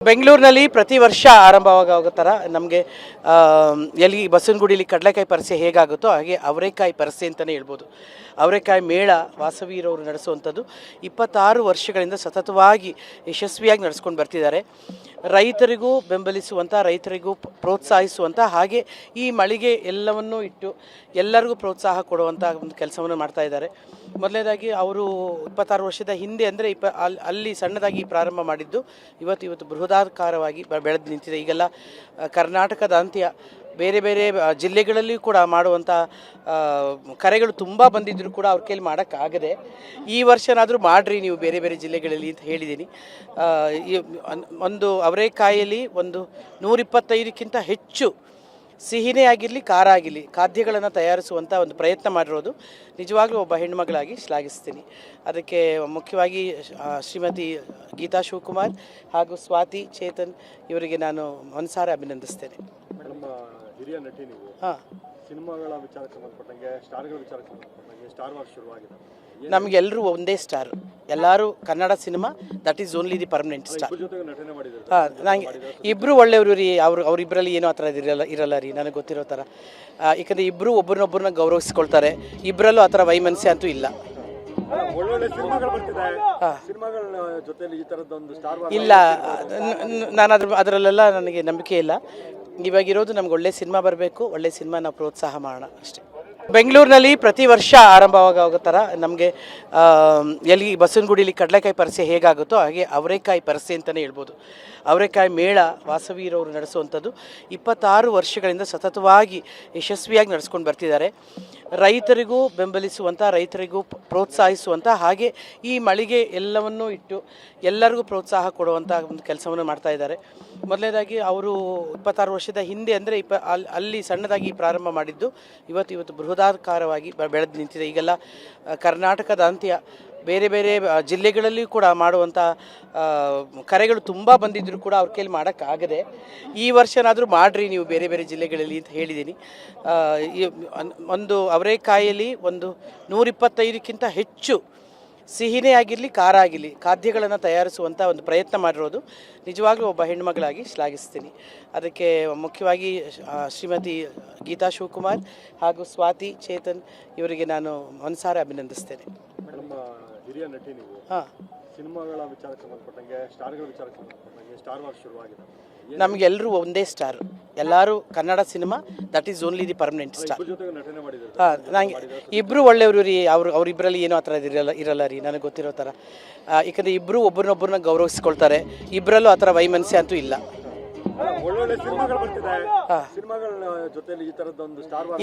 ಬೆಂಗಳೂರಿನಲ್ಲಿ ಪ್ರತಿ ವರ್ಷ ಆರಂಭವಾಗೋ ಥರ ನಮಗೆ ಎಲ್ಲಿ ಬಸವನಗುಡಿಲಿ ಕಡಲೆಕಾಯಿ ಪರಿಸೆ ಹೇಗಾಗುತ್ತೋ ಹಾಗೆ ಅವರೆಕಾಯಿ ಪರಿಸೆ ಅಂತಲೇ ಹೇಳ್ಬೋದು. ಅವರೆಕಾಯಿ ಮೇಳ ವಾಸವೀರವರು ನಡೆಸುವಂಥದ್ದು 26 ವರ್ಷಗಳಿಂದ ಸತತವಾಗಿ ಯಶಸ್ವಿಯಾಗಿ ನಡೆಸ್ಕೊಂಡು ಬರ್ತಿದ್ದಾರೆ. ರೈತರಿಗೂ ಬೆಂಬಲಿಸುವಂಥ, ರೈತರಿಗೂ ಪ್ರೋತ್ಸಾಹಿಸುವಂಥ, ಹಾಗೆ ಈ ಮಳಿಗೆ ಎಲ್ಲವನ್ನೂ ಇಟ್ಟು ಎಲ್ಲರಿಗೂ ಪ್ರೋತ್ಸಾಹ ಕೊಡುವಂಥ ಒಂದು ಕೆಲಸವನ್ನು ಮಾಡ್ತಾ ಇದ್ದಾರೆ. ಮೊದಲನೇದಾಗಿ ಅವರು 26 ವರ್ಷದ ಹಿಂದೆ ಅಂದರೆ ಅಲ್ಲಿ ಸಣ್ಣದಾಗಿ ಪ್ರಾರಂಭ ಮಾಡಿದ್ದು ಇವತ್ತು ಬೃಹದಾಕಾರವಾಗಿ ಬೆಳೆದು ನಿಂತಿದೆ. ಈಗೆಲ್ಲ ಕರ್ನಾಟಕದಾದ್ಯಂತ ಬೇರೆ ಬೇರೆ ಜಿಲ್ಲೆಗಳಲ್ಲಿಯೂ ಕೂಡ ಮಾಡುವಂಥ ಕರೆಗಳು ತುಂಬ ಬಂದಿದ್ದರೂ ಕೂಡ ಅವ್ರ ಕೈಲಿ ಮಾಡೋಕ್ಕಾಗದೆ ಈ ವರ್ಷನಾದರೂ ಮಾಡಿರಿ ನೀವು ಬೇರೆ ಬೇರೆ ಜಿಲ್ಲೆಗಳಲ್ಲಿ ಅಂತ ಹೇಳಿದ್ದೀನಿ. ಒಂದು ಅವರೆಕಾಯಲ್ಲಿ ಒಂದು 125ಕ್ಕಿಂತ ಹೆಚ್ಚು ಸಿಹಿನೇ ಆಗಿರಲಿ ಖಾರ ಆಗಿರಲಿ ಖಾದ್ಯಗಳನ್ನು ತಯಾರಿಸುವಂಥ ಒಂದು ಪ್ರಯತ್ನ ಮಾಡಿರೋದು ನಿಜವಾಗ್ಲೂ ಒಬ್ಬ ಹೆಣ್ಮಗಳಾಗಿ ಶ್ಲಾಘಿಸ್ತೀನಿ. ಅದಕ್ಕೆ ಮುಖ್ಯವಾಗಿ ಶ್ರೀಮತಿ ಗೀತಾ ಶಿವಕುಮಾರ್ ಹಾಗೂ ಸ್ವಾತಿ ಚೇತನ್ ಇವರಿಗೆ ನಾನು ಮನಸಾರೆ ಅಭಿನಂದಿಸ್ತೇನೆ. ಹಿರಿಯ ನಟಿ ನೀವು. ಸಿನಿಮಾಗಳ ವಿಚಾರಕ್ಕೆ ಸಂಬಂಧಪಟ್ಟಂಗೆ ಸ್ಟಾರ್ಗಳ ವಿಚಾರಕ್ಕೆ ಸಂಬಂಧಪಟ್ಟಂಗೆ ಸ್ಟಾರ್ ವಾರ್ ಶುರುವಾಗಿದೆ. ನಮಗೆಲ್ಲರೂ ಒಂದೇ ಸ್ಟಾರ್, ಎಲ್ಲರೂ Kannada cinema, that is only the permanent star. ನಂಗೆ ಇಬ್ಬರು ಒಳ್ಳೆಯವರು ರೀ. ಅವರಿಬ್ಬರಲ್ಲಿ ಏನೋ ಆ ಥರ ಇರಲ್ಲ ರೀ, ನನಗೆ ಗೊತ್ತಿರೋ ಥರ. ಯಾಕಂದರೆ ಇಬ್ಬರು ಒಬ್ಬರನ್ನೊಬ್ಬರನ್ನ ಗೌರವಿಸ್ಕೊಳ್ತಾರೆ. ಇಬ್ಬರಲ್ಲೂ ಆ ಥರ ವೈಮನಸ್ಯ ಅಂತೂ ಇಲ್ಲ. ಇಲ್ಲ, ನಾನು ಅದರಲ್ಲೆಲ್ಲ ನನಗೆ ನಂಬಿಕೆ ಇಲ್ಲ. ಇವಾಗಿರೋದು ನಮ್ಗೆ ಒಳ್ಳೆ ಸಿನಿಮಾ ಬರಬೇಕು, ಒಳ್ಳೆ ಸಿನಿಮಾ ನಾವು ಪ್ರೋತ್ಸಾಹ ಮಾಡೋಣ ಅಷ್ಟೇ. ಬೆಂಗಳೂರಿನಲ್ಲಿ ಪ್ರತಿ ವರ್ಷ ಆರಂಭವಾಗೋ ಥರ ನಮಗೆ ಎಲ್ಲಿ ಬಸವನಗುಡಿಲಿ ಕಡಲೆಕಾಯಿ ಪರಿಸೆ ಹೇಗಾಗುತ್ತೋ ಹಾಗೆ ಅವರೆಕಾಯಿ ಪರಿಸೆ ಅಂತಲೇ ಹೇಳ್ಬೋದು. ಅವರೆಕಾಯಿ ಮೇಳ ವಾಸವೀರವರು ನಡೆಸುವಂಥದ್ದು 26 ವರ್ಷಗಳಿಂದ ಸತತವಾಗಿ ಯಶಸ್ವಿಯಾಗಿ ನಡೆಸ್ಕೊಂಡು ಬರ್ತಿದ್ದಾರೆ. ರೈತರಿಗೂ ಬೆಂಬಲಿಸುವಂಥ, ರೈತರಿಗೂ ಪ್ರೋತ್ಸಾಹಿಸುವಂಥ, ಹಾಗೆ ಈ ಮಳಿಗೆ ಎಲ್ಲವನ್ನೂ ಇಟ್ಟು ಎಲ್ಲರಿಗೂ ಪ್ರೋತ್ಸಾಹ ಕೊಡುವಂಥ ಒಂದು ಕೆಲಸವನ್ನು ಮಾಡ್ತಾ ಇದ್ದಾರೆ. ಮೊದಲನೇದಾಗಿ ಅವರು 26 ವರ್ಷದ ಹಿಂದೆ ಅಂದರೆ ಅಲ್ಲಿ ಸಣ್ಣದಾಗಿ ಪ್ರಾರಂಭ ಮಾಡಿದ್ದು ಇವತ್ತು ಬೃಹದಾಕಾರವಾಗಿ ಬೆಳೆದು ನಿಂತಿದೆ. ಈಗೆಲ್ಲ ಕರ್ನಾಟಕದಾದ್ಯಂತ ಬೇರೆ ಬೇರೆ ಜಿಲ್ಲೆಗಳಲ್ಲಿಯೂ ಕೂಡ ಮಾಡುವಂಥ ಕರೆಗಳು ತುಂಬ ಬಂದಿದ್ದರೂ ಕೂಡ ಅವ್ರ ಕೈಲಿ ಮಾಡೋಕ್ಕಾಗದೆ ಈ ವರ್ಷನಾದರೂ ಮಾಡಿರಿ ನೀವು ಬೇರೆ ಬೇರೆ ಜಿಲ್ಲೆಗಳಲ್ಲಿ ಅಂತ ಹೇಳಿದ್ದೀನಿ. ಒಂದು ಅವರೆಕಾಯಲ್ಲಿ ಒಂದು 125ಕ್ಕಿಂತ ಹೆಚ್ಚು ಸಿಹಿನೇ ಆಗಿರಲಿ ಖಾರ ಆಗಿರಲಿ ಖಾದ್ಯಗಳನ್ನು ತಯಾರಿಸುವಂಥ ಒಂದು ಪ್ರಯತ್ನ ಮಾಡಿರೋದು ನಿಜವಾಗ್ಲೂ ಒಬ್ಬ ಹೆಣ್ಮಗಳಾಗಿ ಶ್ಲಾಘಿಸ್ತೀನಿ. ಅದಕ್ಕೆ ಮುಖ್ಯವಾಗಿ ಶ್ರೀಮತಿ ಗೀತಾ ಶಿವಕುಮಾರ್ ಹಾಗೂ ಸ್ವಾತಿ ಚೇತನ್ ಇವರಿಗೆ ನಾನು ಮನಸಾರೆ ಅಭಿನಂದಿಸ್ತೇನೆ. ಹಿರಿಯ ನಟಿ ನೀವು. ಸಿನಿಮಾಗಳ ವಿಚಾರಕ್ಕೆ ಸಂಬಂಧಪಟ್ಟಂಗೆ ಸ್ಟಾರ್ಗಳ ವಿಚಾರಕ್ಕೆ ಸಂಬಂಧಪಟ್ಟಂಗೆ ಸ್ಟಾರ್ ವಾರ್ ಶುರುವಾಗಿದೆ. ನಮಗೆಲ್ಲರೂ ಒಂದೇ ಸ್ಟಾರ್, ಎಲ್ಲರೂ Kannada cinema, that is only the permanent star. ನಂಗೆ ಇಬ್ಬರು ಒಳ್ಳೆಯವರು ರೀ. ಅವರಿಬ್ಬರಲ್ಲಿ ಏನೋ ಆ ಥರ ಇರಲ್ಲ ರೀ, ನನಗೆ ಗೊತ್ತಿರೋ ಥರ. ಯಾಕಂದರೆ ಇಬ್ಬರು ಒಬ್ಬರನ್ನೊಬ್ಬರನ್ನ ಗೌರವಿಸ್ಕೊಳ್ತಾರೆ. ಇಬ್ಬರಲ್ಲೂ ಆ ಥರ ವೈಮನಸ್ಯ ಅಂತೂ ಇಲ್ಲ.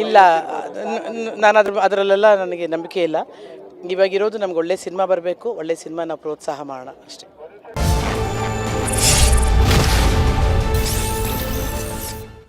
ಇಲ್ಲ, ನಾನು ಅದರಲ್ಲೆಲ್ಲ ನನಗೆ ನಂಬಿಕೆ ಇಲ್ಲ. ಇವಾಗಿರೋದು ನಮ್ಗೆ ಒಳ್ಳೆ ಸಿನಿಮಾ ಬರಬೇಕು, ಒಳ್ಳೆ ಸಿನಿಮಾ ನಾವು ಪ್ರೋತ್ಸಾಹ ಮಾಡೋಣ ಅಷ್ಟೇ.